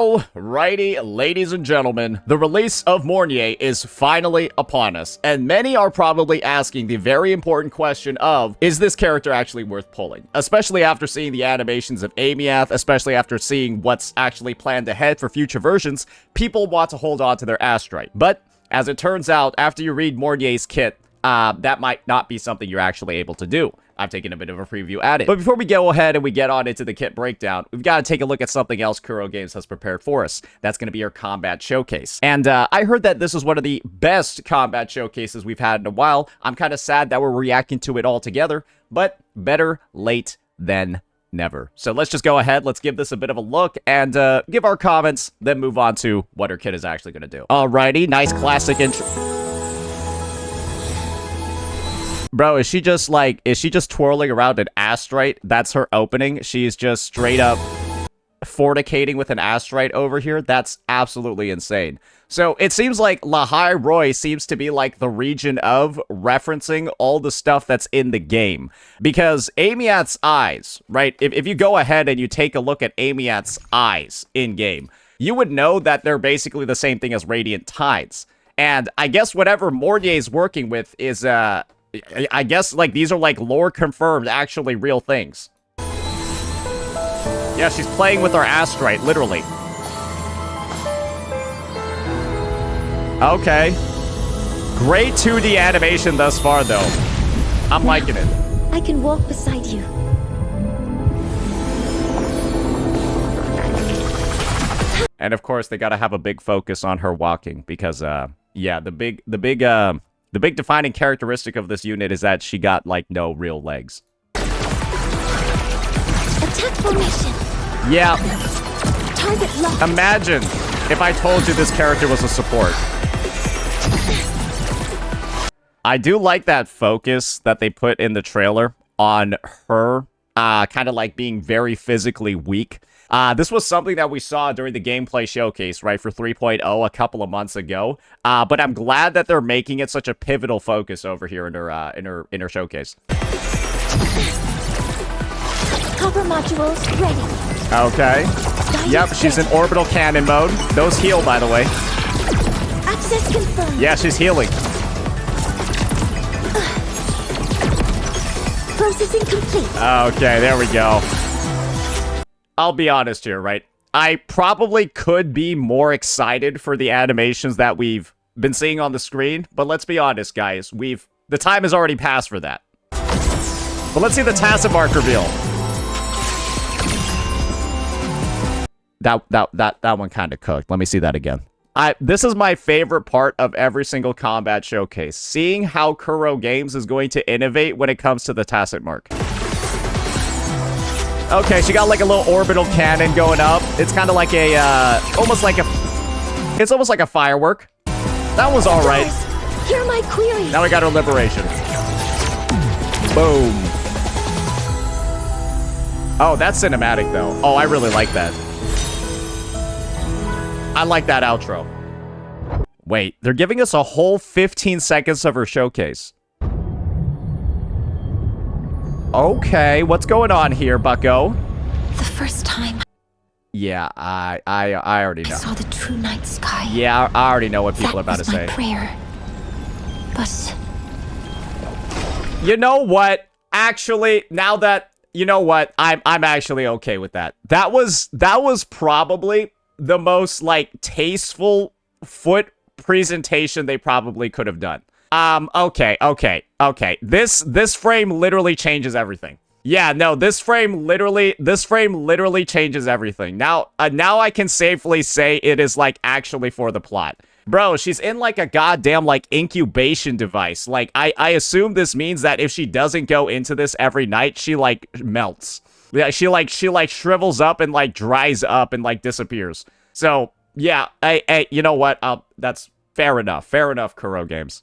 Alrighty, ladies and gentlemen, the release of Mornye is finally upon us, and many are probably asking the very important question of, is this character actually worth pulling? Especially after seeing the animations of Amiath, especially after seeing what's actually planned ahead for future versions, people want to hold on to their Astrite. But, as it turns out, after you read Mornye's kit, that might not be something you're actually able to do. I've taken a bit of a preview at it. But before we go ahead and we get on into the kit breakdown, we've got to take a look at something else Kuro Games has prepared for us. That's going to be our combat showcase. And I heard that this is one of the best combat showcases we've had in a while. I'm kind of sad that we're reacting to it all together, but better late than never. So let's just go ahead, let's give this a bit of a look and give our comments, then move on to what our kit is actually going to do. Alrighty, nice classic intro. Bro, is she just twirling around an Astrite? That's her opening. She's just straight up fornicating with an Astrite over here. That's absolutely insane. So it seems like Lahai Roy seems to be like the region of referencing all the stuff that's in the game. Because Amiath's eyes, right? If you go ahead and you take a look at Amiath's eyes in-game, you would know that they're basically the same thing as Radiant Tides. And I guess whatever Mornye's working with is, I guess, like, these are, like, lore-confirmed, actually real things. Yeah, she's playing with our Astrite, literally. Okay. Great 2D animation thus far, though. I'm liking it. I can walk beside you. And, of course, they gotta have a big focus on her walking, because, yeah, the big defining characteristic of this unit is that she got, like, no real legs. Attack formation. Yeah. Target locked. Imagine if I told you this character was a support. I do like that focus that they put in the trailer on her, kind of like being very physically weak. This was something that we saw during the gameplay showcase, right, for 3.0 a couple of months ago. But I'm glad that they're making it such a pivotal focus over here in her showcase. Cover modules ready. Okay. Yep, she's in orbital cannon mode. Those heal, by the way. Access confirmed. Yeah, she's healing. Processing complete. Okay, there we go. I'll be honest here, right? I probably could be more excited for the animations that we've been seeing on the screen, but let's be honest, guys. The time has already passed for that. But let's see the tacit mark reveal. That one kind of cooked. Let me see that again. This is my favorite part of every single combat showcase. Seeing how Kuro Games is going to innovate when it comes to the tacit mark. Okay, she got like a little orbital cannon going up. It's kind of like a, it's almost like a firework. That was all right. Hear my queries. Now we got her liberation. Boom. Oh, that's cinematic though. Oh, I really like that. I like that outro. Wait, they're giving us a whole 15 seconds of her showcase. Okay, what's going on here, bucko? The first time. Yeah, I already know. I saw the true night sky. Yeah, I already know what people are about to say. That was my prayer. But you know what? Actually, now that you know what, I'm actually okay with that. That was probably the most like tasteful foot presentation they probably could have done. Okay. This frame literally changes everything. Yeah, no, this frame literally changes everything. Now I can safely say it is like actually for the plot. Bro, she's in like a goddamn like incubation device. Like I assume this means that if she doesn't go into this every night, she like melts. Yeah, she like shrivels up and like dries up and like disappears. So, yeah, you know what? That's fair enough. Fair enough, Kuro Games.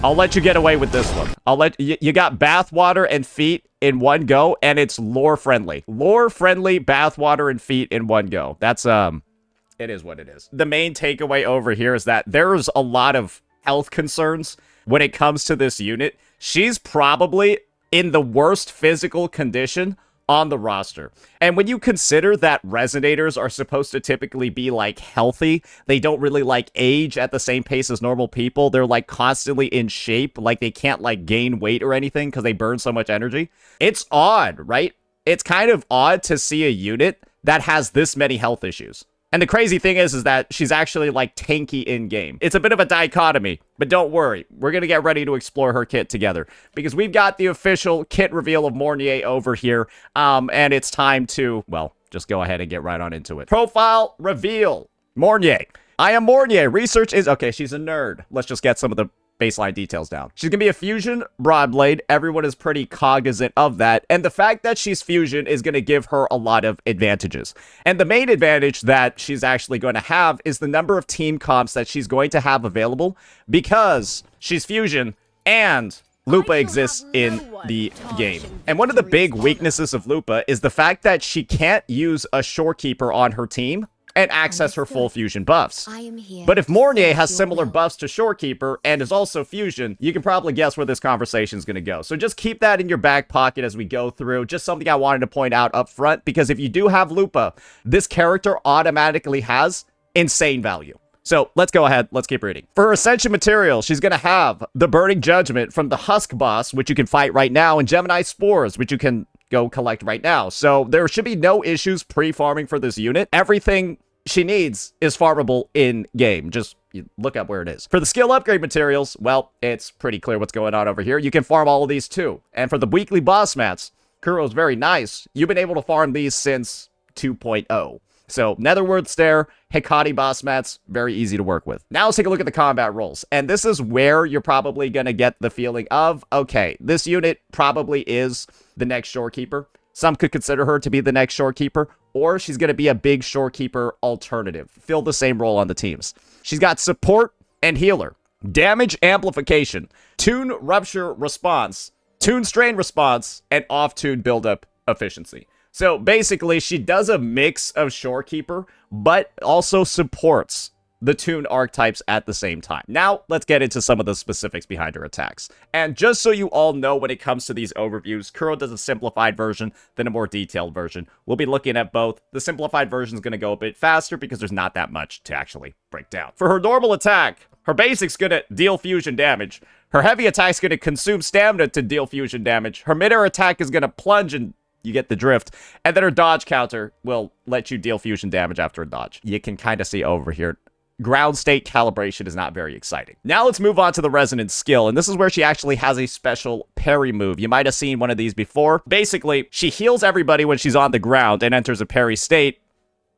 I'll let you get away with this one. I'll let you got bathwater and feet in one go, and it's lore friendly. Lore friendly bathwater and feet in one go. That's it is what it is. The main takeaway over here is that there's a lot of health concerns when it comes to this unit. She's probably in the worst physical condition on the roster. And when you consider that resonators are supposed to typically be like healthy, they don't really like age at the same pace as normal people. They're like constantly in shape, like they can't like gain weight or anything because they burn so much energy. It's odd, right? It's kind of odd to see a unit that has this many health issues. And the crazy thing is that she's actually like tanky in game. It's a bit of a dichotomy, but don't worry. We're going to get ready to explore her kit together because we've got the official kit reveal of Mornye over here. And it's time to, well, just go ahead and get right on into it. Profile reveal. Mornye. I am Mornye. Research is, okay, she's a nerd. Let's just get some of the baseline details down. She's gonna be a fusion broadblade. Everyone is pretty cognizant of that. And the fact that she's fusion is gonna give her a lot of advantages. And the main advantage that she's actually going to have is the number of team comps that she's going to have available because she's fusion and Lupa exists in the game. And one of the big weaknesses of Lupa is the fact that she can't use a Shorekeeper on her team and access her full fusion buffs. But if Mornye has similar buffs to Shorekeeper and is also fusion, you can probably guess where this conversation is going to go. So just keep that in your back pocket as we go through. Just something I wanted to point out up front, because if you do have Lupa, this character automatically has insane value. So let's go ahead. Let's keep reading. For her Ascension material, she's going to have the Burning Judgment from the Husk boss, which you can fight right now, and Gemini Spores, which you can go collect right now. So there should be no issues pre-farming for this unit. Everything she needs is farmable in game. Just look up where it is. For the skill upgrade materials, well, it's pretty clear what's going on over here. You can farm all of these too. And for the weekly boss mats, Kuro's very nice. You've been able to farm these since 2.0. So Netherworld Stair, Hecate boss mats, very easy to work with. Now let's take a look at the combat roles. And this is where you're probably going to get the feeling of, okay, this unit probably is the next Shorekeeper. Some could consider her to be the next Shorekeeper, or she's going to be a big Shorekeeper alternative. Fill the same role on the teams. She's got support and healer, damage amplification, tune rupture response, tune strain response, and off-tune buildup efficiency. So basically, she does a mix of Shorekeeper, but also supports the tune archetypes at the same time. Now, let's get into some of the specifics behind her attacks. And just so you all know, when it comes to these overviews, Kuro does a simplified version, then a more detailed version. We'll be looking at both. The simplified version is going to go a bit faster because there's not that much to actually break down. For her normal attack, her basic's going to deal fusion damage. Her heavy attack's going to consume stamina to deal fusion damage. Her mid-air attack is going to plunge and you get the drift. And then her dodge counter will let you deal fusion damage after a dodge. You can kind of see over here. Ground state calibration is not very exciting. Now let's move on to the resonance skill, and this is where she actually has a special parry move. You might have seen one of these before. Basically, she heals everybody when she's on the ground and enters a parry state,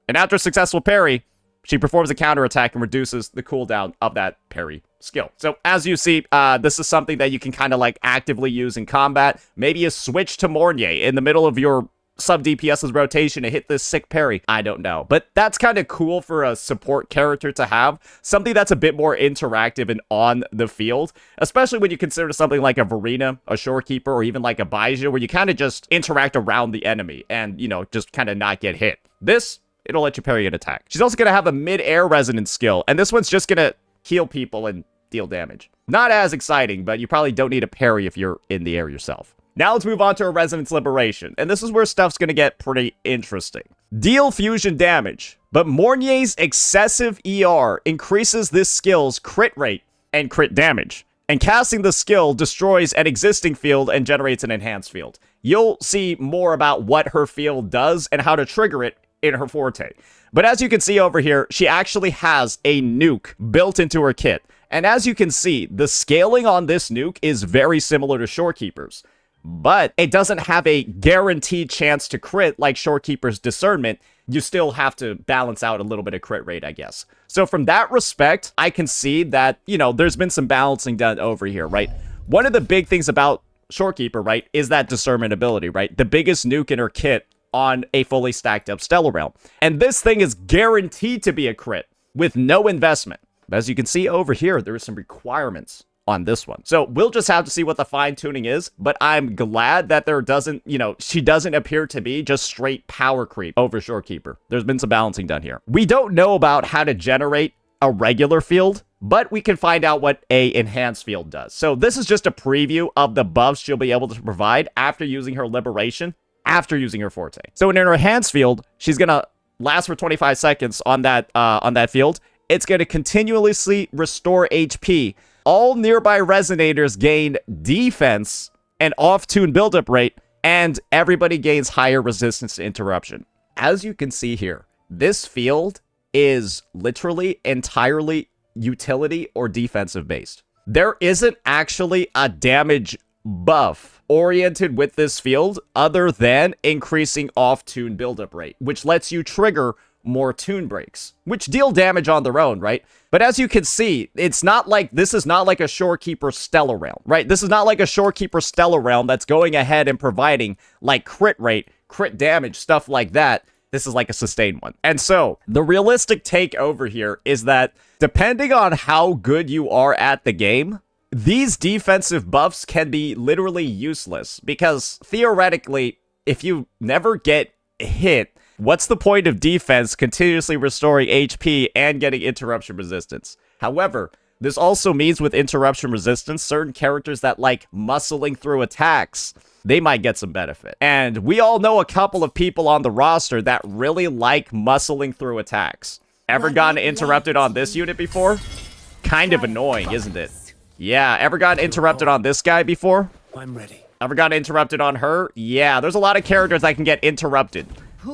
and after a successful parry, she performs a counterattack and reduces the cooldown of that parry skill. So as you see, this is something that you can kind of like actively use in combat. Maybe you switch to Mornye in the middle of your sub DPS's rotation to hit this sick parry. I don't know. But that's kind of cool for a support character to have. Something that's a bit more interactive and on the field. Especially when you consider something like a Verena, a Shorekeeper, or even like a Baizhu, where you kind of just interact around the enemy and, you know, just kind of not get hit. This, it'll let you parry an attack. She's also going to have a mid-air resonance skill. And this one's just going to heal people and deal damage. Not as exciting, but you probably don't need a parry if you're in the air yourself. Now let's move on to a Resonance Liberation, and this is where stuff's going to get pretty interesting. Deal fusion damage, but Mornye's excessive ER increases this skill's crit rate and crit damage, and casting the skill destroys an existing field and generates an enhanced field. You'll see more about what her field does and how to trigger it in her Forte. But as you can see over here, she actually has a nuke built into her kit, and as you can see, the scaling on this nuke is very similar to Shorekeeper's. But it doesn't have a guaranteed chance to crit like Shorekeeper's Discernment. You still have to balance out a little bit of crit rate, I guess. So from that respect, I can see that, you know, there's been some balancing done over here, right? One of the big things about Shorekeeper, right, is that Discernment ability, right? The biggest nuke in her kit on a fully stacked up Stellar Realm. And this thing is guaranteed to be a crit with no investment. But as you can see over here, there are some requirements on this one. So we'll just have to see what the fine tuning is, but I'm glad that there doesn't, you know, she doesn't appear to be just straight power creep over Shorekeeper. There's been some balancing done here. We don't know about how to generate a regular field, but we can find out what a enhanced field does. So this is just a preview of the buffs she'll be able to provide after using her liberation. after using her Forte. So in her enhanced field, she's gonna last for 25 seconds on that field. It's gonna continuously restore HP. All nearby resonators gain defense and off-tune buildup rate, and everybody gains higher resistance to interruption. As you can see here, this field is literally entirely utility or defensive based. There isn't actually a damage buff oriented with this field other than increasing off-tune buildup rate, which lets you trigger more tune breaks, which deal damage on their own, right? But as you can see, this is not like a Shorekeeper Stellar Realm, right? This is not like a Shorekeeper Stellar Realm that's going ahead and providing like crit rate, crit damage, stuff like that. This is like a sustained one. And so the realistic take over here is that depending on how good you are at the game, these defensive buffs can be literally useless, because theoretically, if you never get hit, what's the point of defense continuously restoring HP and getting interruption resistance? However, this also means with interruption resistance, certain characters that like muscling through attacks, they might get some benefit. And we all know a couple of people on the roster that really like muscling through attacks. Ever gotten interrupted on this unit before? Kind of annoying, isn't it? Yeah, ever gotten interrupted on this guy before? I'm ready. Ever gotten interrupted on her? Yeah, there's a lot of characters that can get interrupted.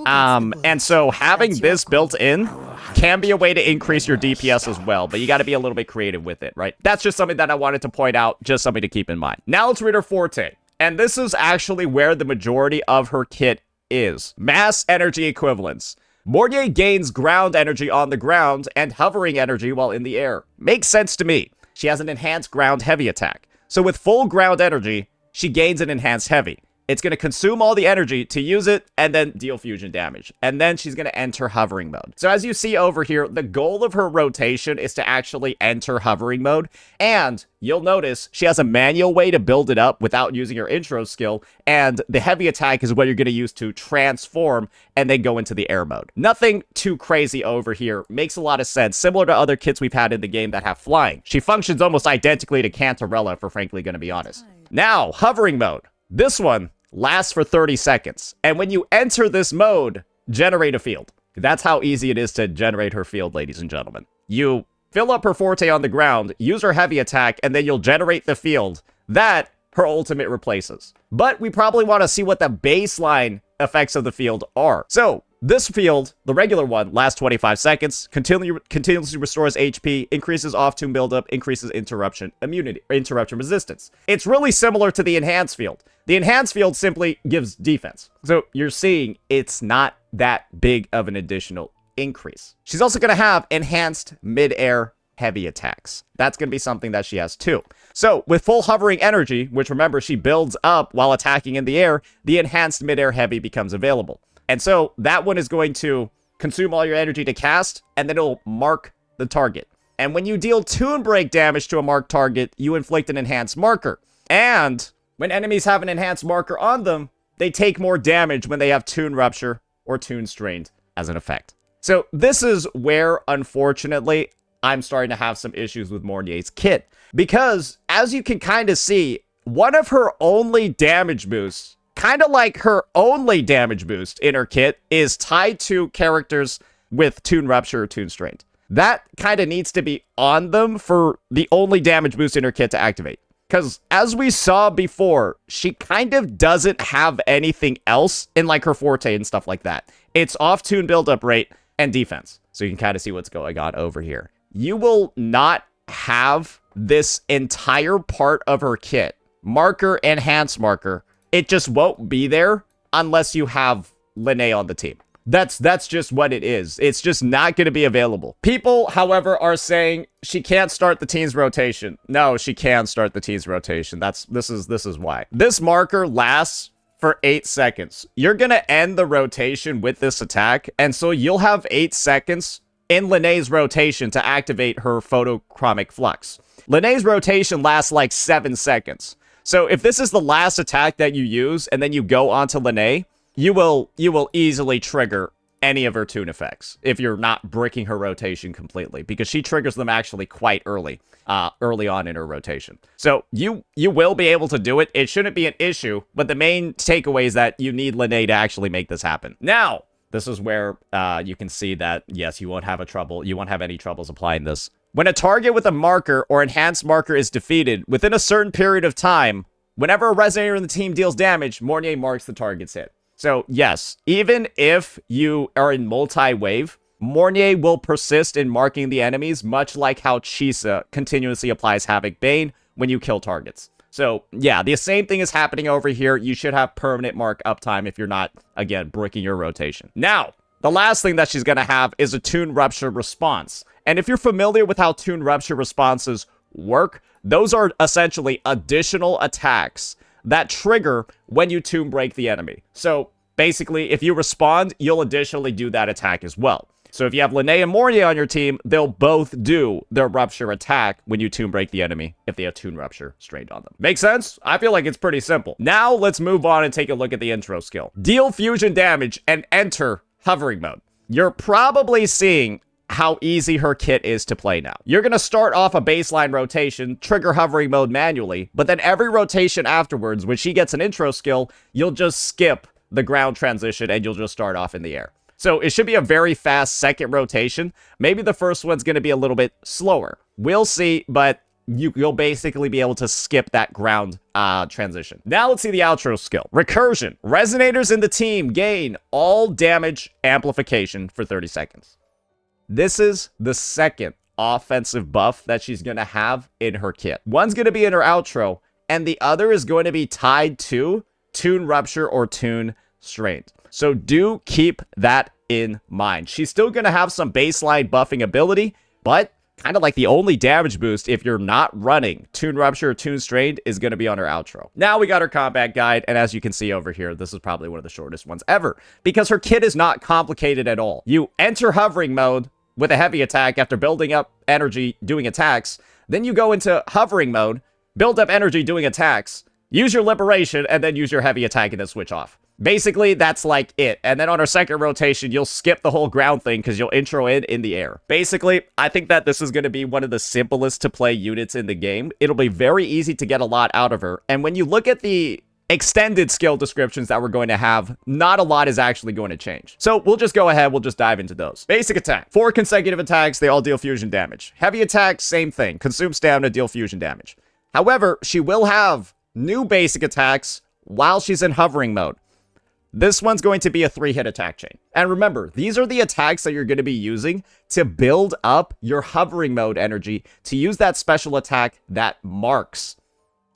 And so having this built in can be a way to increase your DPS as well, but you got to be a little bit creative with it, right? That's just something that I wanted to point out, just something to keep in mind. Now let's read her Forte. And this is actually where the majority of her kit is. Mass energy equivalents. Mornye gains ground energy on the ground and hovering energy while in the air. Makes sense to me. She has an enhanced ground heavy attack. So with full ground energy, she gains an enhanced heavy. It's going to consume all the energy to use it and then deal fusion damage. And then she's going to enter hovering mode. So as you see over here, the goal of her rotation is to actually enter hovering mode. And you'll notice she has a manual way to build it up without using her intro skill. And the heavy attack is what you're going to use to transform and then go into the air mode. Nothing too crazy over here. Makes a lot of sense. Similar to other kits we've had in the game that have flying. She functions almost identically to Cantarella, if we're frankly going to be honest. Now, hovering mode. This one lasts for 30 seconds. And when you enter this mode, generate a field. That's how easy it is to generate her field, ladies and gentlemen. You fill up her Forte on the ground, use her heavy attack, and then you'll generate the field that her ultimate replaces. But we probably want to see what the baseline effects of the field are. So this field, the regular one, lasts 25 seconds, continuously restores HP, increases off-tune buildup, increases interruption resistance. It's really similar to the enhanced field. The enhanced field simply gives defense. So you're seeing it's not that big of an additional increase. She's also going to have enhanced mid-air heavy attacks. That's going to be something that she has too. So with full hovering energy, which remember she builds up while attacking in the air, the enhanced mid-air heavy becomes available. And so that one is going to consume all your energy to cast, and then it'll mark the target. And when you deal tune break damage to a marked target, you inflict an enhanced marker. And when enemies have an enhanced marker on them, they take more damage when they have tune rupture or tune strained as an effect. So this is where, unfortunately, I'm starting to have some issues with Mornye's kit. Because, as you can kind of see, one of her only damage boosts, kind of like her only damage boost in her kit, is tied to characters with tune rupture or tune strained. That kind of needs to be on them for the only damage boost in her kit to activate. Because as we saw before, she kind of doesn't have anything else in like her Forte and stuff like that. It's off-tune buildup rate and defense. So you can kind of see what's going on over here. You will not have this entire part of her kit, marker, enhanced marker. It just won't be there unless you have Linnea on the team. That's just what it is. It's just not going to be available. People, however, are saying she can't start the team's rotation. No, she can start the team's rotation. This is why. This marker lasts for 8 seconds. You're going to end the rotation with this attack, and so you'll have 8 seconds in Linnea's rotation to activate her photochromic flux. Linnea's rotation lasts like 7 seconds. So if this is the last attack that you use and then you go onto Linnea, you will easily trigger any of her tune effects if you're not breaking her rotation completely, because she triggers them actually quite early on in her rotation. So you will be able to do it. It shouldn't be an issue, but the main takeaway is that you need Linnea to actually make this happen. Now, this is where you can see that, yes, you won't have any troubles applying this. When a target with a marker or enhanced marker is defeated within a certain period of time, whenever a resonator in the team deals damage, Mornye marks the target's hit. So, yes, even if you are in multi-wave, Mornye will persist in marking the enemies, much like how Chisa continuously applies Havoc Bane when you kill targets. So, yeah, the same thing is happening over here. You should have permanent mark uptime if you're not, again, breaking your rotation. Now, the last thing that she's going to have is a Tune Rupture response. And if you're familiar with how Tune Rupture responses work, those are essentially additional attacks that trigger when you tune break the enemy. So basically, if you respond, you'll additionally do that attack as well. So if you have Linnea and Mornye on your team, they'll both do their Rupture attack when you tune break the enemy if they have Tune Rupture strained on them. Make sense? I feel like it's pretty simple. Now let's move on and take a look at the intro skill. Deal fusion damage and enter hovering mode. You're probably seeing how easy her kit is to play now. You're going to start off a baseline rotation, trigger hovering mode manually, but then every rotation afterwards, when she gets an intro skill, you'll just skip the ground transition and you'll just start off in the air. So it should be a very fast second rotation. Maybe the first one's going to be a little bit slower. We'll see, but you'll basically be able to skip that ground transition. Now let's see the outro skill. Recursion. Resonators in the team gain all damage amplification for 30 seconds. This is the second offensive buff that she's going to have in her kit. One's going to be in her outro, and the other is going to be tied to Tune Rupture or Tune Strained. So do keep that in mind. She's still going to have some baseline buffing ability, but kind of like the only damage boost if you're not running Tune Rupture or Tune Strained is going to be on her outro. Now we got her combat guide, and as you can see over here, this is probably one of the shortest ones ever, because her kit is not complicated at all. You enter hovering mode with a heavy attack after building up energy doing attacks. Then you go into hovering mode, build up energy doing attacks, use your liberation, and then use your heavy attack and then switch off. Basically, that's like it. And then on our second rotation, you'll skip the whole ground thing because you'll intro in the air. Basically, I think that this is going to be one of the simplest to play units in the game. It'll be very easy to get a lot out of her. And when you look at the extended skill descriptions that we're going to have, not a lot is actually going to change. So we'll just go ahead, we'll just dive into those. Basic attack. 4 consecutive attacks, they all deal fusion damage. Heavy attack, same thing. Consume stamina, deal fusion damage. However, she will have new basic attacks while she's in hovering mode. This one's going to be a 3-hit attack chain. And remember, these are the attacks that you're going to be using to build up your hovering mode energy to use that special attack that marks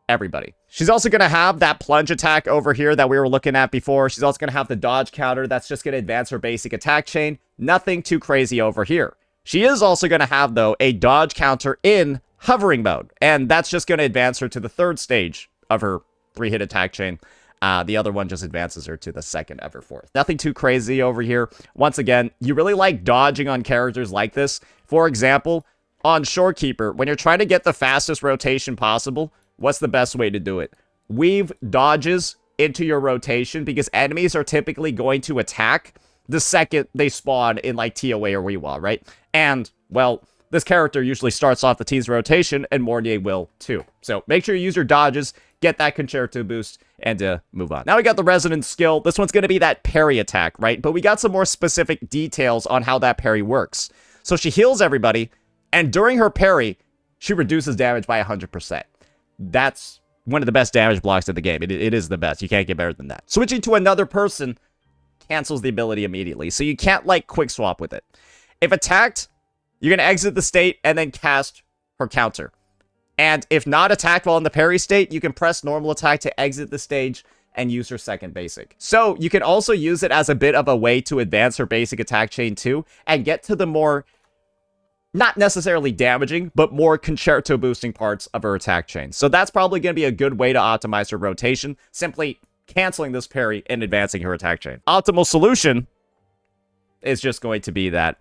everybody. She's also going to have that plunge attack over here that we were looking at before. She's also going to have the dodge counter. That's just going to advance her basic attack chain. Nothing too crazy over here. She is also going to have, though, a dodge counter in hovering mode. And that's just going to advance her to the 3rd stage of her 3-hit attack chain. The other one just advances her to the 2nd of her 4th. Nothing too crazy over here. Once again, you really like dodging on characters like this. For example, on Shorekeeper, when you're trying to get the fastest rotation possible, what's the best way to do it? Weave dodges into your rotation because enemies are typically going to attack the second they spawn in like TOA or Weewa, right? And, well, this character usually starts off the team's rotation, and Mornye will too. So make sure you use your dodges, get that concerto boost, and move on. Now we got the resonance skill. This one's going to be that parry attack, right? But we got some more specific details on how that parry works. So she heals everybody, and during her parry, she reduces damage by 100%. That's one of the best damage blocks in the game. It is the best. You can't get better than that. Switching to another person cancels the ability immediately, so you can't, like, quick swap with it. If attacked, you're going to exit the state and then cast her counter. And if not attacked while in the parry state, you can press normal attack to exit the stage and use her second basic. So you can also use it as a bit of a way to advance her basic attack chain too, and get to the more, not necessarily damaging, but more concerto boosting parts of her attack chain. So that's probably going to be a good way to optimize her rotation, simply canceling this parry and advancing her attack chain. Optimal solution is just going to be that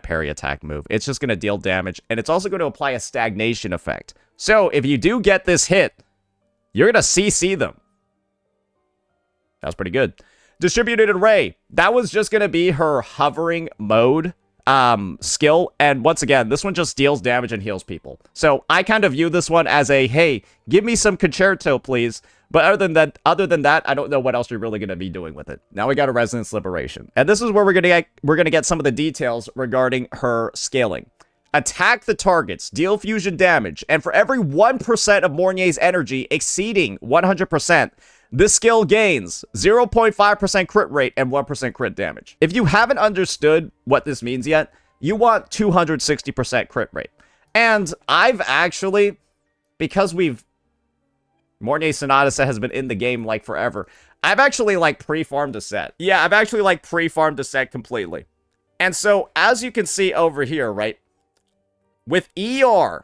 parry attack move. It's just going to deal damage, and it's also going to apply a stagnation effect. So if you do get this hit, you're going to CC them. That's pretty good. Distributed Array. That was just going to be her hovering mode skill. And once again, this one just deals damage and heals people. So I kind of view this one as a, hey, give me some concerto, please. But other than that, I don't know what else you're really going to be doing with it. Now we got a Resonance Liberation. And this is where we're going to get some of the details regarding her scaling. Attack the targets, deal fusion damage, and for every 1% of Mornye's energy exceeding 100%, this skill gains 0.5% crit rate and 1% crit damage. If you haven't understood what this means yet, you want 260% crit rate. And I've actually, because Mornye Sonata has been in the game like forever, I've actually like pre-farmed a set. Yeah, I've actually like pre-farmed a set completely. And so as you can see over here, right, with ER,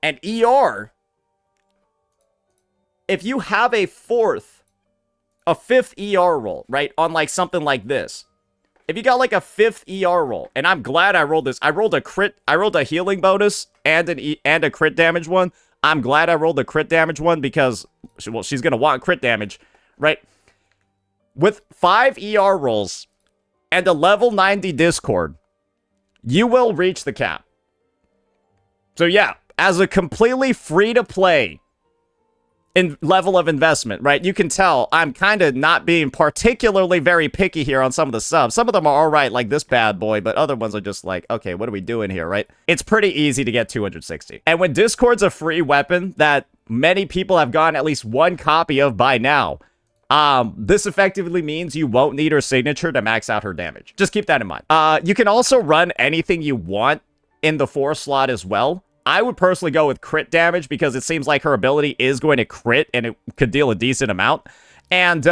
and ER, if you have a fifth ER roll, right, on like something like this, if you got like a fifth ER roll, and I'm glad I rolled this, I rolled a healing bonus and a crit damage one. I'm glad I rolled the crit damage one because, well, she's gonna want crit damage, right? With 5 ER rolls and a level 90 Discord, you will reach the cap. So yeah, as a completely free-to-play level of investment, right? You can tell I'm kind of not being particularly very picky here on some of the subs. Some of them are all right, like this bad boy, but other ones are just like, okay, what are we doing here, right? It's pretty easy to get 260. And when Discord's a free weapon that many people have gotten at least one copy of by now, this effectively means you won't need her signature to max out her damage. Just keep that in mind. You can also run anything you want in the 4 slot as well. I would personally go with crit damage because it seems like her ability is going to crit and it could deal a decent amount. And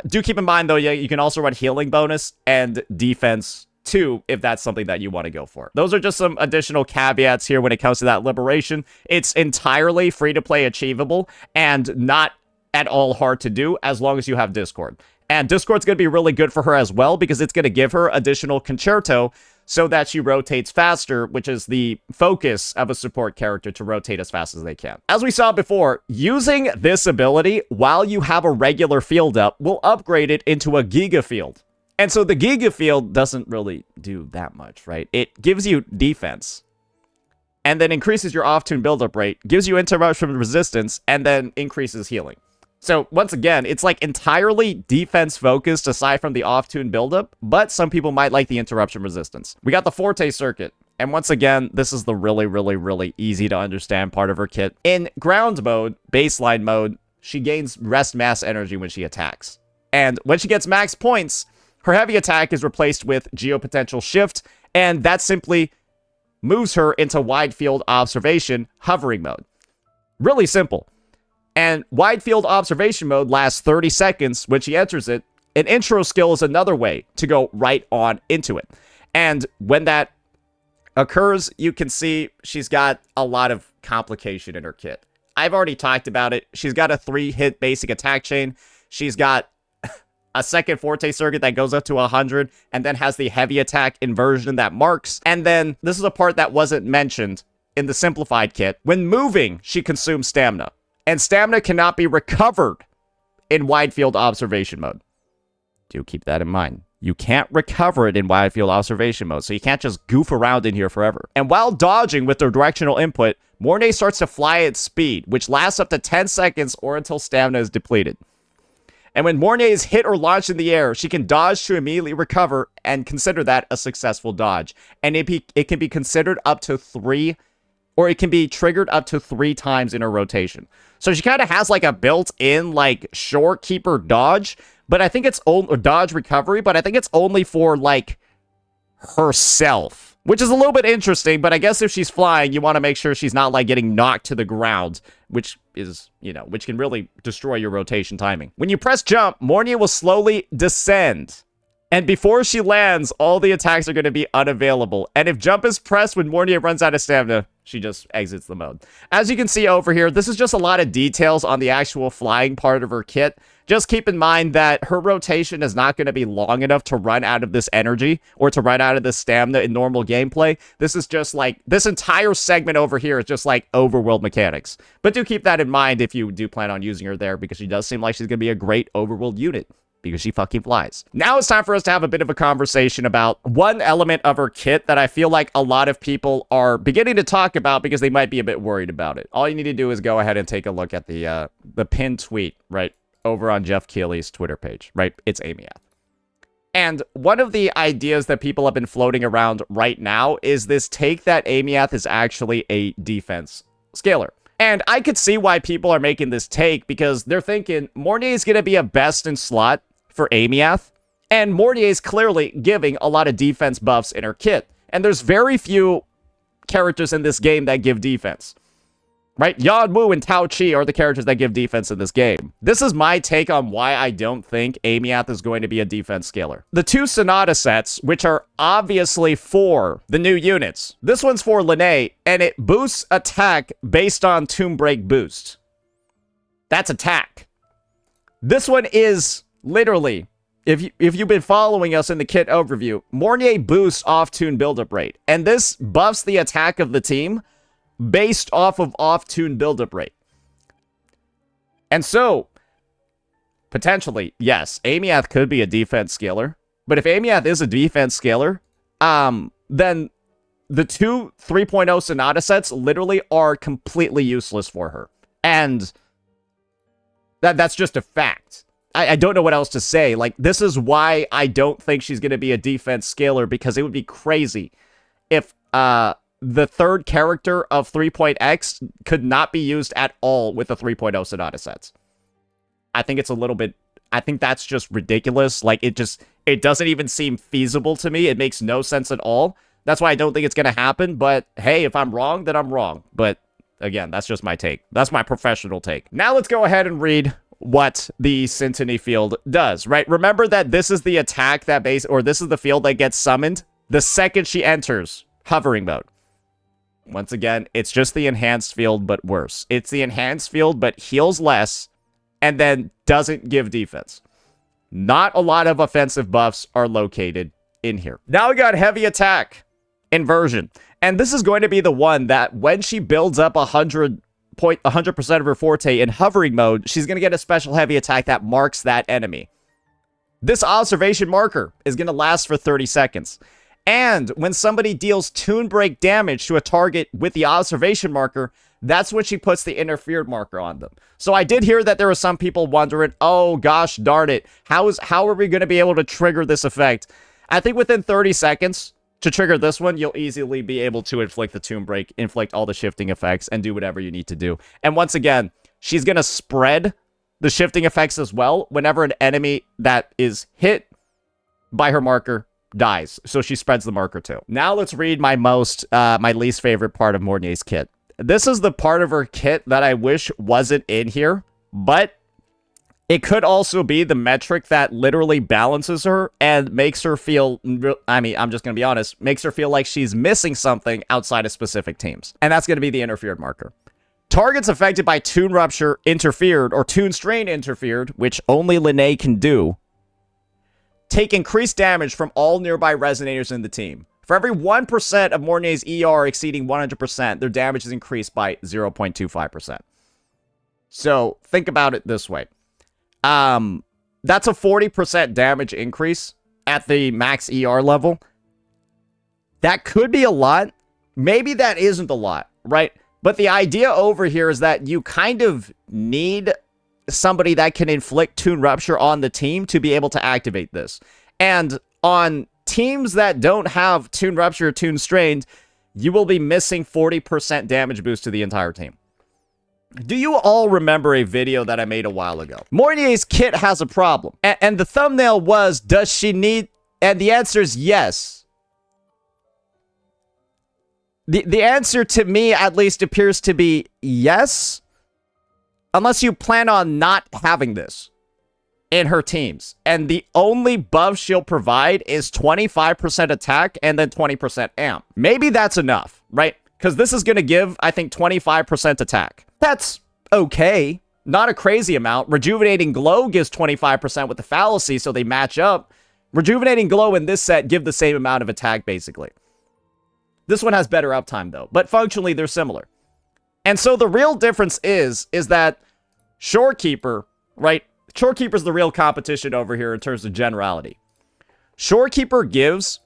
do keep in mind, though, yeah, you can also run healing bonus and defense too, if that's something that you want to go for. Those are just some additional caveats here when it comes to that liberation. It's entirely free-to-play achievable and not at all hard to do as long as you have Discord. And Discord's going to be really good for her as well because it's going to give her additional concerto so that she rotates faster, which is the focus of a support character, to rotate as fast as they can. As we saw before, using this ability while you have a regular field up will upgrade it into a Giga Field. And so the Giga Field doesn't really do that much, right? It gives you defense, and then increases your off-tune buildup rate, gives you interruption resistance, and then increases healing. So, once again, it's like entirely defense-focused aside from the off-tune buildup, but some people might like the interruption resistance. We got the Forte Circuit, and once again, this is the really, really, really easy-to-understand part of her kit. In ground mode, baseline mode, she gains rest mass energy when she attacks. And when she gets max points, her heavy attack is replaced with Geopotential Shift, and that simply moves her into wide field observation hovering mode. Really simple. And wide field observation mode lasts 30 seconds when she enters it. An intro skill is another way to go right on into it. And when that occurs, you can see she's got a lot of complication in her kit. I've already talked about it. She's got a 3-hit basic attack chain. She's got a second Forte Circuit that goes up to 100 and then has the heavy attack inversion that marks. And then this is a part that wasn't mentioned in the Simplified Kit. When moving, she consumes stamina. And stamina cannot be recovered in wide field observation mode. Do keep that in mind. You can't recover it in wide field observation mode, so you can't just goof around in here forever. And while dodging with the directional input, Mornye starts to fly at speed, which lasts up to 10 seconds or until stamina is depleted. And when Mornye is hit or launched in the air, she can dodge to immediately recover and consider that a successful dodge. And it can be considered up to 3, or it can be triggered up to 3 times in her rotation. So she kind of has like a built-in like Shorekeeper dodge, but I think it's only dodge recovery, but I think it's only for like herself, which is a little bit interesting. But I guess if she's flying, you want to make sure she's not like getting knocked to the ground, which is, you know, which can really destroy your rotation timing. When you press jump, Mornye will slowly descend And before she lands, all the attacks are going to be unavailable. And if jump is pressed when Mornye runs out of stamina, she just exits the mode. As you can see over here, this is just a lot of details on the actual flying part of her kit. Just keep in mind that her rotation is not going to be long enough to run out of this energy or to run out of this stamina in normal gameplay. This is just like, this entire segment over here is just like overworld mechanics. But do keep that in mind if you do plan on using her there, because she does seem like she's going to be a great overworld unit, because she fucking flies. Now it's time for us to have a bit of a conversation about one element of her kit that I feel like a lot of people are beginning to talk about because they might be a bit worried about it. All you need to do is go ahead and take a look at the pinned tweet, right, over on Jeff Keighley's Twitter page, right? It's Amiath. And one of the ideas that people have been floating around right now is this take that Amiath is actually a defense scaler. And I could see why people are making this take, because they're thinking Mornye is going to be a best in slot for Amiath, and Mornye is clearly giving a lot of defense buffs in her kit. And there's very few characters in this game that give defense. Right? Yan Wu and Tao Chi are the characters that give defense in this game. This is my take on why I don't think Amiath is going to be a defense scaler. The two Sonata sets, which are obviously for the new units. This one's for Linnea, and it boosts attack based on Tomb Break boost. That's attack. This one is literally, if you've been following us in the kit overview, Mornye boosts off-tune buildup rate, and this buffs the attack of the team based off of off-tune buildup rate. And so, potentially, yes, Amiath could be a defense scaler, but if Amiath is a defense scaler, then the two 3.0 Sonata sets literally are completely useless for her. And that's just a fact. I don't know what else to say. Like, this is why I don't think she's going to be a defense scaler, because it would be crazy if the third character of 3.x could not be used at all with the 3.0 Sonata sets. I think it's a little bit... I think that's just ridiculous. Like, it doesn't even seem feasible to me. It makes no sense at all. That's why I don't think it's going to happen. But, hey, if I'm wrong, then I'm wrong. But, again, that's just my take. That's my professional take. Now let's go ahead and read what the Syntony field does, right? Remember that this is the attack that this is the field that gets summoned the second she enters hovering mode. Once again, it's just the enhanced field, but worse. It's the enhanced field, but heals less, and then doesn't give defense. Not a lot of offensive buffs are located in here. Now we got heavy attack inversion. And this is going to be the one that when she builds up 100% of her forte in hovering mode, she's going to get a special heavy attack that marks that enemy. This observation marker is going to last for 30 seconds. And when somebody deals Tune Break damage to a target with the observation marker, that's when she puts the interfered marker on them. So I did hear that there were some people wondering, oh gosh darn it, how are we going to be able to trigger this effect? I think within 30 seconds to trigger this one, you'll easily be able to inflict the Tune Break, inflict all the shifting effects, and do whatever you need to do. And once again, she's going to spread the shifting effects as well whenever an enemy that is hit by her marker dies. So she spreads the marker too. Now let's read my least favorite part of Mornye's kit. This is the part of her kit that I wish wasn't in here, but it could also be the metric that literally balances her and makes her feel, I mean, I'm just going to be honest, makes her feel like she's missing something outside of specific teams. And that's going to be the interfered marker. Targets affected by Tune Rupture interfered or Tune Strain interfered, which only Linnea can do, take increased damage from all nearby resonators in the team. For every 1% of Mornye's ER exceeding 100%, their damage is increased by 0.25%. So, think about it this way. That's a 40% damage increase at the max ER level. That could be a lot. Maybe that isn't a lot, right? But the idea over here is that you kind of need somebody that can inflict Tune Rupture on the team to be able to activate this. And on teams that don't have Tune Rupture or Tune Strained, you will be missing 40% damage boost to the entire team. Do you all remember a video that I made a while ago? Mornye's kit has a problem. And the thumbnail was, does she need... And the answer is yes. The answer to me, at least, appears to be yes. Unless you plan on not having this. in her teams. And the only buff she'll provide is 25% attack and then 20% amp. Maybe that's enough, right? Because this is going to give, I think, 25% attack. That's okay. Not a crazy amount. Rejuvenating Glow gives 25% with the fallacy, so they match up. Rejuvenating Glow in this set give the same amount of attack, basically. This one has better uptime, though. But functionally, they're similar. And so the real difference is that Shorekeeper, right? Shorekeeper's the real competition over here in terms of generality. Shorekeeper gives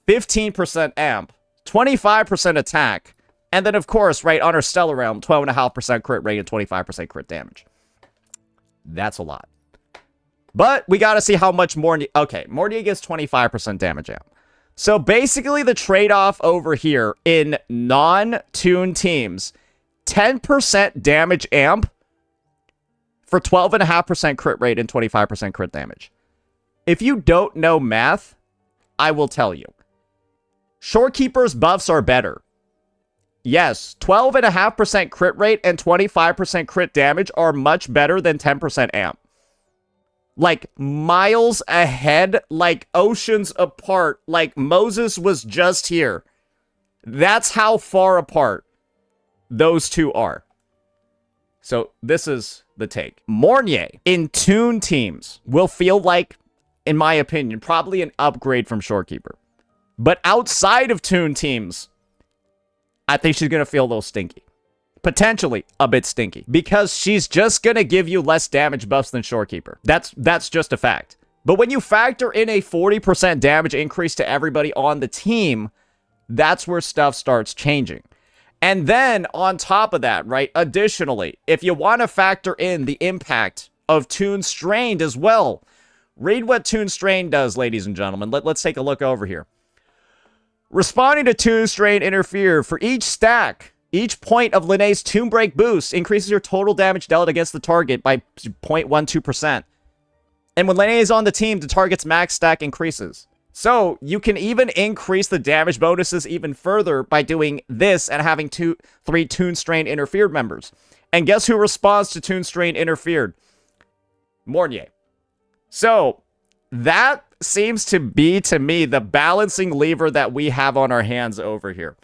15% amp, 25% attack, and then, of course, right, on her Stellar Realm, 12.5% crit rate and 25% crit damage. That's a lot. But we got to see how much Mornye... Okay, Mornye gets 25% damage amp. So basically the trade-off over here in non-Toon teams, 10% damage amp for 12.5% crit rate and 25% crit damage. If you don't know math, I will tell you. Shorekeeper's buffs are better. Yes, 12.5% crit rate and 25% crit damage are much better than 10% amp. Like, miles ahead, like oceans apart, like Moses was just here. That's how far apart those two are. So, this is the take. Mornye in Toon teams will feel like, in my opinion, probably an upgrade from Shorekeeper. But outside of Toon teams, I think she's going to feel a little stinky. Potentially a bit stinky. Because she's just going to give you less damage buffs than Shorekeeper. That's just a fact. But when you factor in a 40% damage increase to everybody on the team, that's where stuff starts changing. And then, on top of that, right, additionally, if you want to factor in the impact of Toon Strained as well, read what Toon Strained does, ladies and gentlemen. Let's take a look over here. Responding to Toon Strain Interfere, for each stack, each point of Linnea's Toon Break boost increases your total damage dealt against the target by 0.12%. And when Linnea is on the team, the target's max stack increases. So, you can even increase the damage bonuses even further by doing this and having 3 Toon Strain Interfered members. And guess who responds to Toon Strain Interfered? Mornye. So, that seems to be, to me, the balancing lever that we have on our hands over here.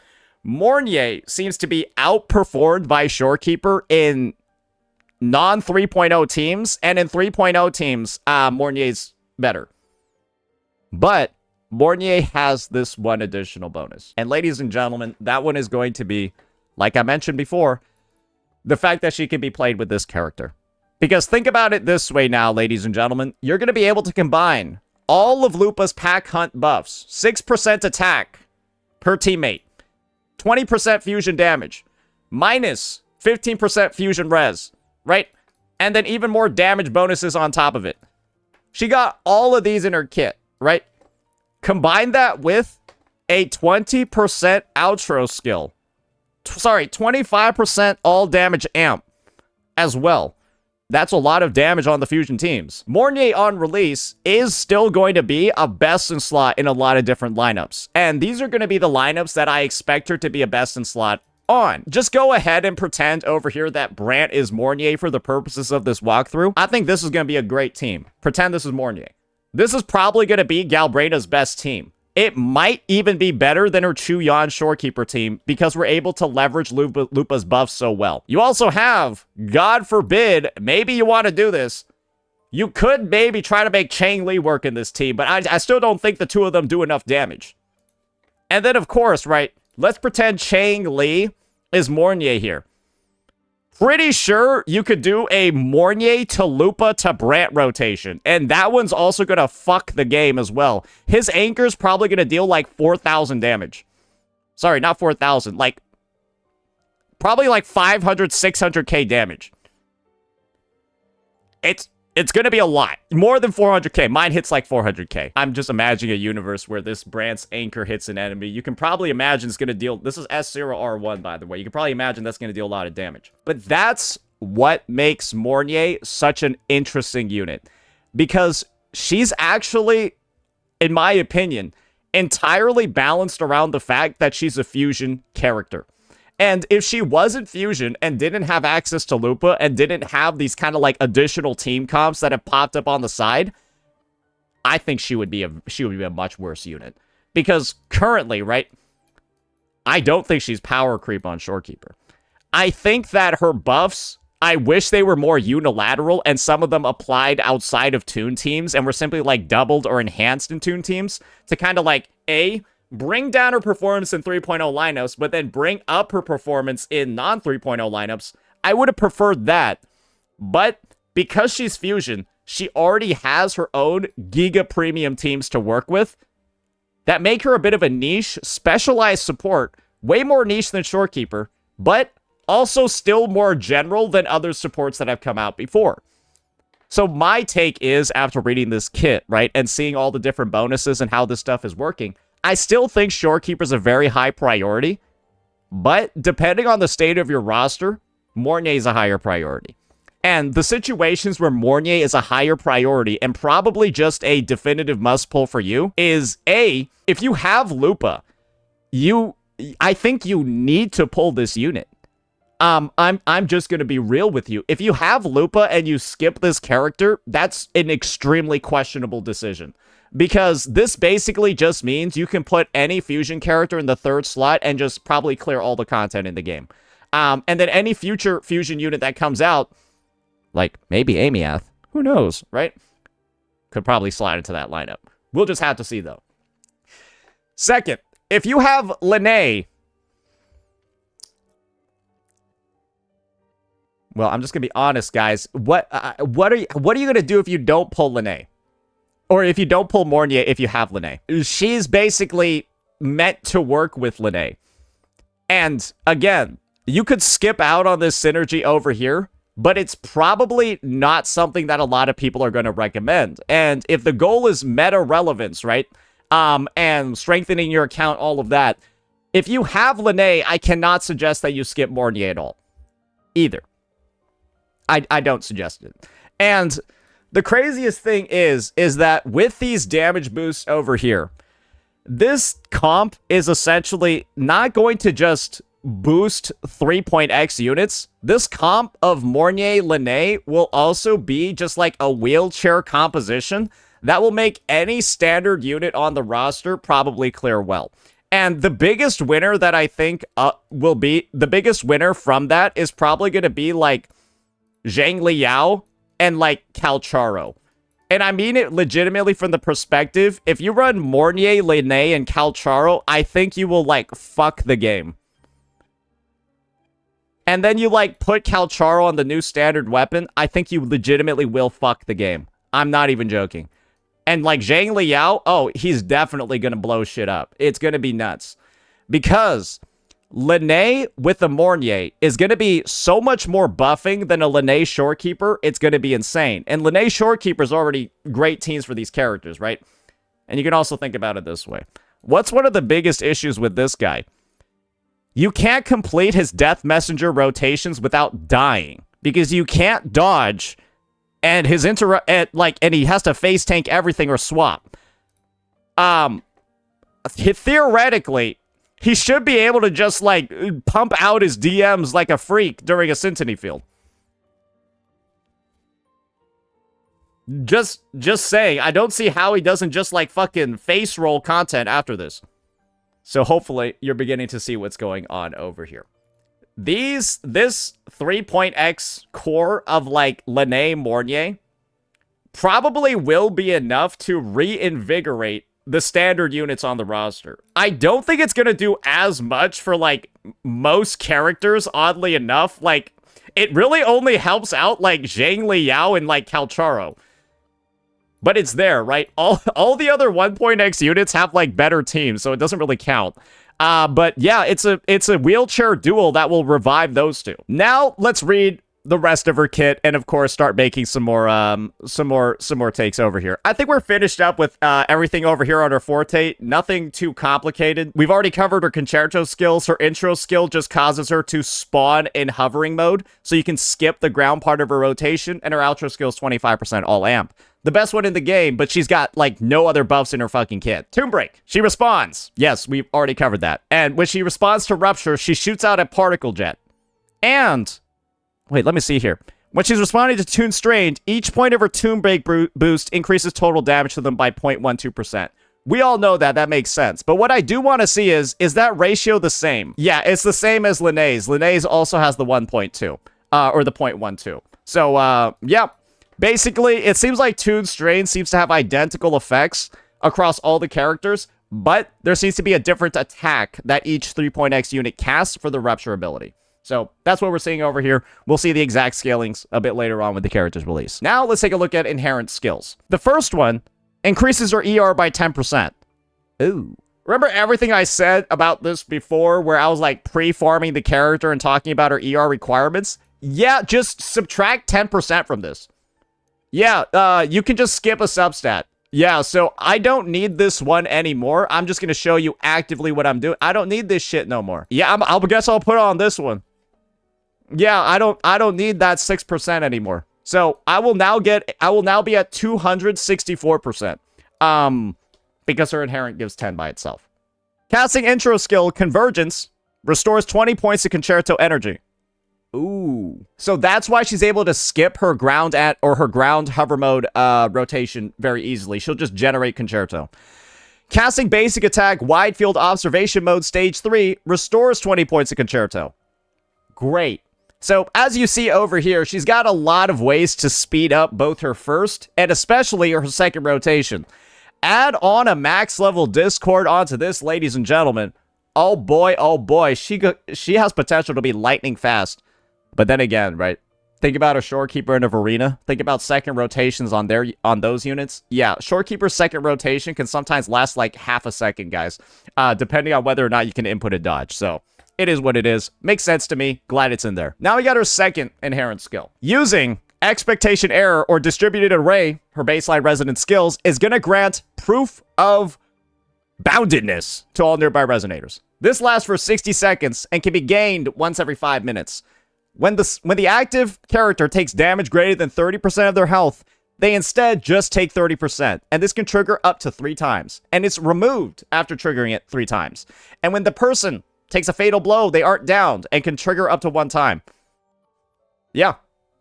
Mornye seems to be outperformed by Shorekeeper in non-3.0 teams, and in 3.0 teams, Mornye's better. But Mornye has this one additional bonus. And ladies and gentlemen, that one is going to be, like I mentioned before, the fact that she can be played with this character. Because think about it this way now, ladies and gentlemen. You're going to be able to combine all of Lupa's pack hunt buffs. 6% attack per teammate. 20% fusion damage. Minus 15% fusion res. Right? And then even more damage bonuses on top of it. She got all of these in her kit. Right? Combine that with a 20% outro skill. 25% all damage amp as well. That's a lot of damage on the fusion teams. Mornye on release is still going to be a best in slot in a lot of different lineups. And these are going to be the lineups that I expect her to be a best in slot on. Just go ahead and pretend over here that Brant is Mornye for the purposes of this walkthrough. I think this is going to be a great team. Pretend this is Mornye. This is probably going to be Galbraith's best team. It might even be better than her Chuyan Shorekeeper team because we're able to leverage Lupa's buffs so well. You also have, God forbid, maybe you want to do this. You could maybe try to make Chang Li work in this team, but I still don't think the two of them do enough damage. And then, of course, right, let's pretend Chang Li is Mornye here. Pretty sure you could do a Mornye to Lupa to Brant rotation. And that one's also going to fuck the game as well. His anchor's probably going to deal like 4,000 damage. Sorry, not 4,000. Like, probably like 500, 600k damage. It's going to be a lot. More than 400k. Mine hits like 400k. I'm just imagining a universe where this Brant's anchor hits an enemy. You can probably imagine it's going to deal... This is S0R1, by the way. You can probably imagine that's going to deal a lot of damage. But that's what makes Mornye such an interesting unit. Because she's actually, in my opinion, entirely balanced around the fact that she's a fusion character. And if she wasn't Fusion and didn't have access to Lupa and didn't have these kind of like additional team comps that have popped up on the side, I think she would be a much worse unit. Because currently, right, I don't think she's power creep on Shorekeeper. I think that her buffs, I wish they were more unilateral and some of them applied outside of Toon teams and were simply like doubled or enhanced in Toon teams to kind of like, bring down her performance in 3.0 lineups, but then bring up her performance in non-3.0 lineups. I would have preferred that. But because she's Fusion, she already has her own Giga Premium teams to work with that make her a bit of a niche, specialized support, way more niche than Shorekeeper, but also still more general than other supports that have come out before. So my take is, after reading this kit, right, and seeing all the different bonuses and how this stuff is working, I still think Shorekeeper's a very high priority, but depending on the state of your roster, Mornye is a higher priority. And the situations where Mornye is a higher priority and probably just a definitive must pull for you is if you have Lupa, I think you need to pull this unit. I'm just gonna be real with you. If you have Lupa and you skip this character, that's an extremely questionable decision. Because this basically just means you can put any Fusion character in the third slot and just probably clear all the content in the game. And then any future Fusion unit that comes out, like maybe Amiath, who knows, right? Could probably slide into that lineup. We'll just have to see, though. Second, if you have Lene, well, I'm just gonna be honest, guys. What are you gonna do if you don't pull Lene? Or if you don't pull Mornye if you have Lene? She's basically meant to work with Lene. And again, you could skip out on this synergy over here, but it's probably not something that a lot of people are going to recommend. And if the goal is meta relevance, right? And strengthening your account, all of that. If you have Lene, I cannot suggest that you skip Mornye at all. Either. I don't suggest it. And the craziest thing is that with these damage boosts over here, this comp is essentially not going to just boost 3.x units. This comp of Mornye Lene will also be just like a wheelchair composition that will make any standard unit on the roster probably clear well. And the biggest winner that I think will be, the biggest winner from that is probably going to be like Zhang Liao and like Calcharo. And I mean it legitimately from the perspective, if you run Mornye, Lene, and Calcharo, I think you will like fuck the game. And then you like put Calcharo on the new standard weapon, I think you legitimately will fuck the game. I'm not even joking. And like Zhang Liao, oh, he's definitely gonna blow shit up. It's gonna be nuts. Because Lene with the Mornye is going to be so much more buffing than a Lene Shorekeeper. It's going to be insane. And Lene Shorekeeper is already great teams for these characters, right? And you can also think about it this way. What's one of the biggest issues with this guy? You can't complete his Death Messenger rotations without dying. Because you can't dodge and his and he has to face tank everything or swap. Theoretically, he should be able to just, like, pump out his DMs like a freak during a Syntony field. Just saying, I don't see how he doesn't just, like, fucking face roll content after this. So hopefully, you're beginning to see what's going on over here. This 3.x core of, like, Lene Mornye probably will be enough to reinvigorate the standard units on the roster. I don't think it's gonna do as much for, like, most characters, oddly enough. Like, it really only helps out, like, Zhang Liao and, like, Calcharo. But it's there, right? All the other 1.x units have, like, better teams, so it doesn't really count. But yeah, it's a wheelchair duel that will revive those two. Now, let's read the rest of her kit, and of course start making some more takes over here. I think we're finished up with everything over here on her Forte. Nothing too complicated. We've already covered her concerto skills. Her intro skill just causes her to spawn in hovering mode, so you can skip the ground part of her rotation, and her outro skill is 25% all amp. The best one in the game, but she's got, like, no other buffs in her fucking kit. Tomb Break. She responds. Yes, we've already covered that. And when she responds to Rupture, she shoots out a particle jet. And... wait, let me see here. When she's responding to Toon Strained, each point of her Tomb Break boost increases total damage to them by 0.12%. We all know that. That makes sense. But what I do want to see is that ratio the same? Yeah, it's the same as Linnea's. Linnea's also has the 1.2. Or the 0.12. So, yeah. Basically, it seems like Toon Strain seems to have identical effects across all the characters, but there seems to be a different attack that each 3.x unit casts for the Rupture ability. So that's what we're seeing over here. We'll see the exact scalings a bit later on with the character's release. Now let's take a look at inherent skills. The first one increases her ER by 10%. Ooh. Remember everything I said about this before where I was like pre-farming the character and talking about her ER requirements? Yeah, just subtract 10% from this. Yeah, you can just skip a substat. Yeah, so I don't need this one anymore. I'm just going to show you actively what I'm doing. I don't need this shit no more. Yeah, I guess I'll put on this one. Yeah, I don't need that 6% anymore. So I will now be at 264%. Because her inherent gives 10 by itself. Casting intro skill Convergence restores 20 points of concerto energy. Ooh. So that's why she's able to skip her ground hover mode rotation very easily. She'll just generate concerto. Casting basic attack wide field observation mode stage 3 restores 20 points of concerto. Great. So as you see over here, she's got a lot of ways to speed up both her first and especially her second rotation. Add on a max level Discord onto this, ladies and gentlemen. Oh boy, she has potential to be lightning fast. But then again, right? Think about a Shorekeeper and a Verena. Think about second rotations on those units. Yeah, Shorekeeper's second rotation can sometimes last like half a second, guys. Depending on whether or not you can input a dodge. So, it is what it is. Makes sense to me. Glad it's in there. Now we got her second inherent skill. Using Expectation Error or Distributed Array, her baseline resonance skills, is going to grant proof of boundedness to all nearby resonators. This lasts for 60 seconds and can be gained once every 5 minutes. When the active character takes damage greater than 30% of their health, they instead just take 30%, and this can trigger up to 3 times, and it's removed after triggering it 3 times. And when the person takes a fatal blow, they aren't downed and can trigger up to 1 time. Yeah,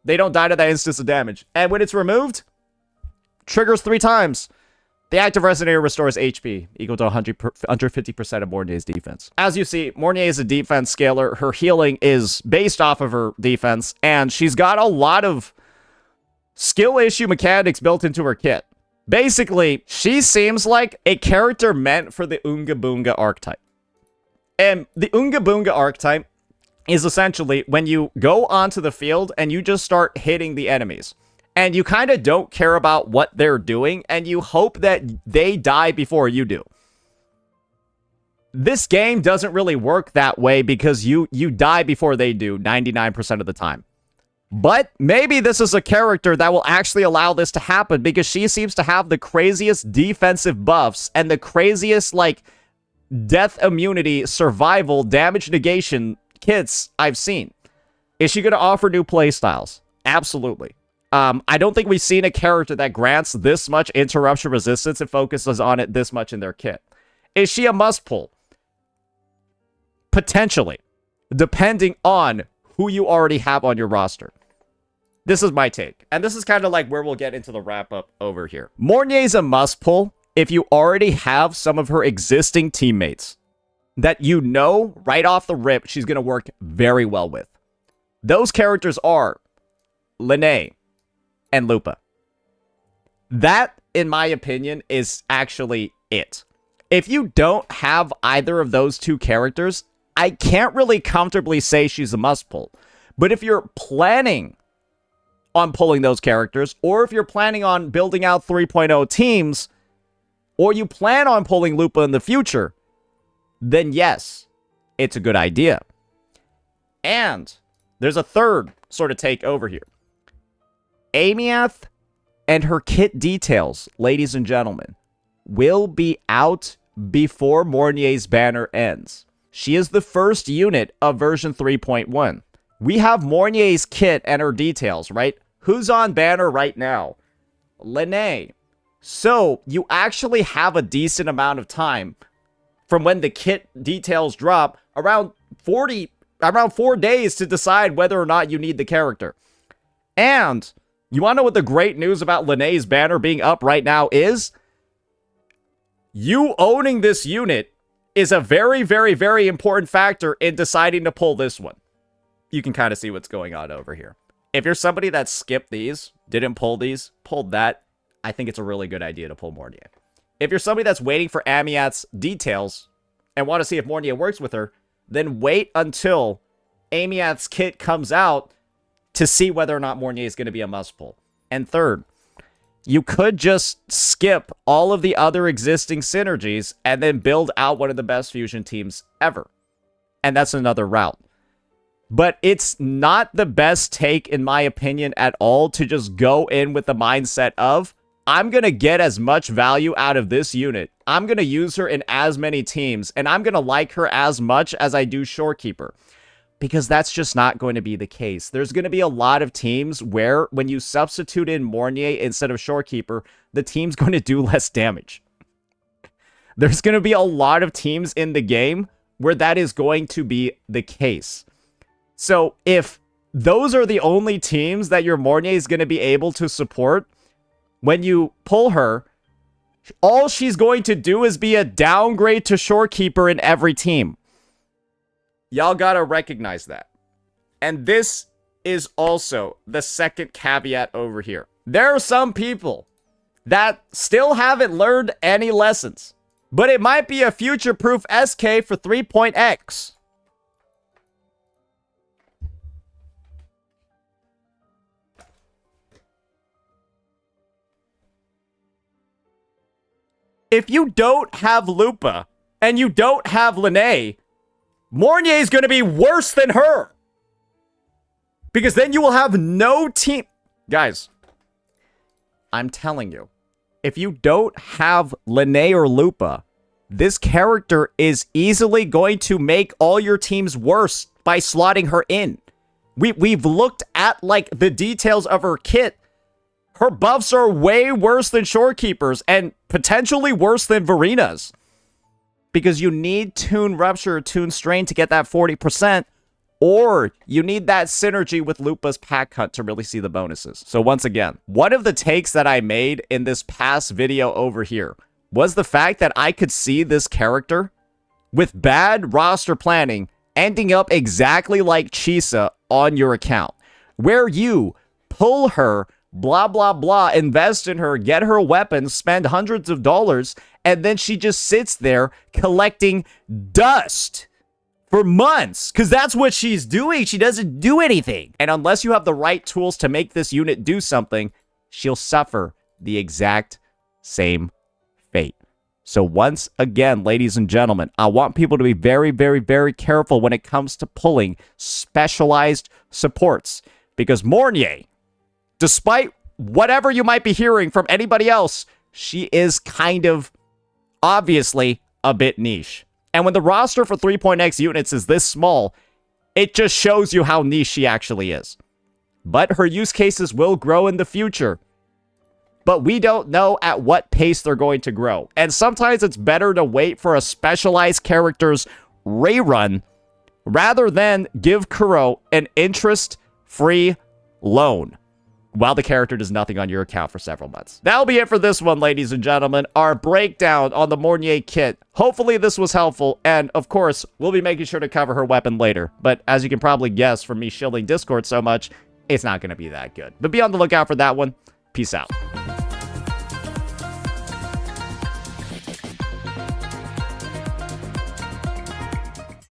they don't die to that instance of damage. And when it's removed, triggers 3 times. The active resonator restores HP, equal to 150% of Mornye's defense. As you see, Mornye is a defense scaler. Her healing is based off of her defense, and she's got a lot of skill issue mechanics built into her kit. Basically, she seems like a character meant for the Oonga Boonga archetype. And the Oonga Boonga archetype is essentially when you go onto the field and you just start hitting the enemies. And you kind of don't care about what they're doing, and you hope that they die before you do. This game doesn't really work that way because you die before they do 99% of the time. But maybe this is a character that will actually allow this to happen because she seems to have the craziest defensive buffs and the craziest, like, death immunity, survival, damage negation kits I've seen. Is she going to offer new playstyles? Absolutely. I don't think we've seen a character that grants this much interruption resistance and focuses on it this much in their kit. Is she a must pull? Potentially, depending on who you already have on your roster. This is my take, and this is kind of like where we'll get into the wrap-up over here. Mornye's a must pull if you already have some of her existing teammates that you know right off the rip she's going to work very well with. Those characters are Linneae and Lupa. That, in my opinion, is actually it. If you don't have either of those two characters, I can't really comfortably say she's a must-pull. But if you're planning on pulling those characters, or if you're planning on building out 3.0 teams, or you plan on pulling Lupa in the future, then yes, it's a good idea. And there's a third sort of take over here. Amiath and her kit details, ladies and gentlemen, will be out before Mornye's banner ends. She is the first unit of version 3.1. We have Mornye's kit and her details, right? Who's on banner right now? Lene. So you actually have a decent amount of time from when the kit details drop, around 4 days to decide whether or not you need the character. And you want to know what the great news about Lene's banner being up right now is? You owning this unit is a very, very, very important factor in deciding to pull this one. You can kind of see what's going on over here. If you're somebody that skipped these, didn't pull these, pulled that, I think it's a really good idea to pull Mornye. If you're somebody that's waiting for Amiat's details and want to see if Mornye works with her, then wait until Amiat's kit comes out to see whether or not Mornye is going to be a must pull. And third, you could just skip all of the other existing synergies and then build out one of the best fusion teams ever. And that's another route. But it's not the best take, in my opinion, at all to just go in with the mindset of, I'm going to get as much value out of this unit. I'm going to use her in as many teams, and I'm going to like her as much as I do Shorekeeper. Because that's just not going to be the case. There's going to be a lot of teams where when you substitute in Mornye instead of Shorekeeper, the team's going to do less damage. There's going to be a lot of teams in the game where that is going to be the case. So if those are the only teams that your Mornye is going to be able to support, when you pull her, all she's going to do is be a downgrade to Shorekeeper in every team. Y'all gotta recognize that. And this is also the second caveat over here. There are some people that still haven't learned any lessons, but it might be a future-proof SK for 3.x. If you don't have Lupa and you don't have Lene, Mornye is going to be worse than her. Because then you will have no team. Guys, I'm telling you, if you don't have Lene or Lupa, this character is easily going to make all your teams worse by slotting her in. We've looked at, like, the details of her kit. Her buffs are way worse than Shorekeeper's and potentially worse than Verina's. Because you need Toon Rupture or Toon Strain to get that 40%, or you need that synergy with Lupa's Pack Hunt to really see the bonuses. So once again, one of the takes that I made in this past video over here was the fact that I could see this character with bad roster planning ending up exactly like Chisa on your account, where you pull her, blah, blah, blah, invest in her, get her weapons, spend hundreds of dollars, and then she just sits there collecting dust for months, because that's what she's doing. She doesn't do anything. And unless you have the right tools to make this unit do something, she'll suffer the exact same fate. So once again, ladies and gentlemen, I want people to be very, very, very careful when it comes to pulling specialized supports, because Mornye, despite whatever you might be hearing from anybody else, she is kind of obviously a bit niche. And when the roster for 3.x units is this small, it just shows you how niche she actually is. But her use cases will grow in the future. But we don't know at what pace they're going to grow. And sometimes it's better to wait for a specialized character's rerun rather than give Kuro an interest-free loan while the character does nothing on your account for several months. That'll be it for this one, ladies and gentlemen. Our breakdown on the Mornye kit. Hopefully this was helpful, and of course, we'll be making sure to cover her weapon later. But as you can probably guess from me shilling Discord so much, it's not going to be that good. But be on the lookout for that one. Peace out.